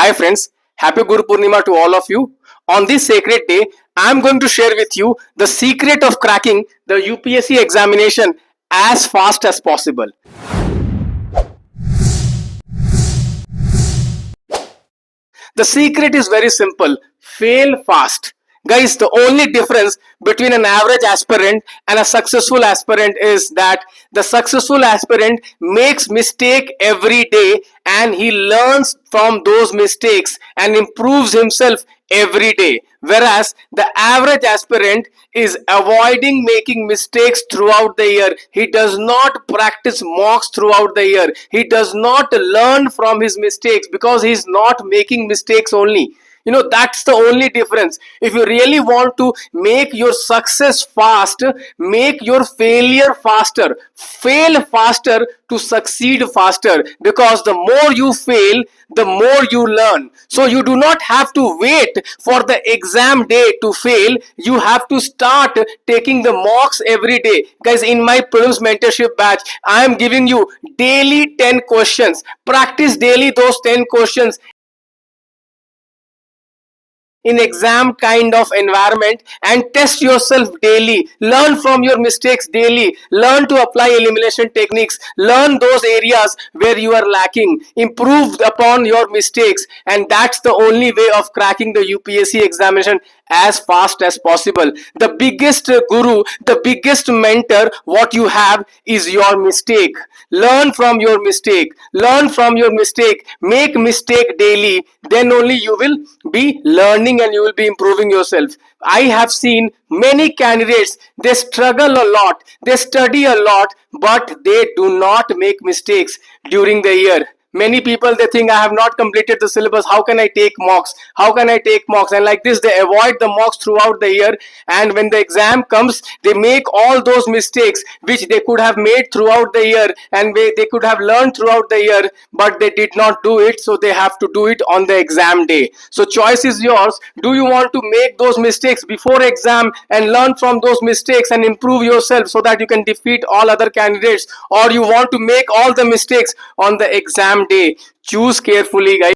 Hi friends, happy Guru Purnima to all of you. On this sacred day, I am going to share with you the secret of cracking the UPSC examination as fast as possible. The secret is very simple. Fail fast. Guys, the only difference between an average aspirant and a successful aspirant is that the successful aspirant makes mistake every day and he learns from those mistakes and improves himself every day, whereas the average aspirant is avoiding making mistakes throughout the year. He does not practice mocks throughout the year. He does not learn from his mistakes because he is not making mistakes only. That's the only difference. If you really want to make your success fast, make your failure faster. Fail faster to succeed faster, because the more you fail, the more you learn. So you do not have to wait for the exam day to fail. You have to start taking the mocks every day. Guys, in my prelims mentorship batch, I am giving you daily 10 questions. Practice daily those 10 questions in exam kind of environment and test yourself daily. Learn from your mistakes daily. Learn to apply elimination techniques. Learn those areas where you are lacking. Improve upon your mistakes, and that's the only way of cracking the UPSC examination as fast as possible. The biggest guru, the biggest mentor what you have is your mistake. Learn from your mistake. Learn from your mistake. Make mistake daily. Then only you will be learning and you will be improving yourself. I have seen many candidates, they struggle a lot, they study a lot, but they do not make mistakes during the year. Many people, they think, I have not completed the syllabus, how can I take mocks, and like this they avoid the mocks throughout the year, and when the exam comes they make all those mistakes which they could have made throughout the year and they could have learned throughout the year, but they did not do it, so they have to do it on the exam day. So choice is yours. Do you want to make those mistakes before exam and learn from those mistakes and improve yourself so that you can defeat all other candidates, or you want to make all the mistakes on the exam day? Choose carefully, guys.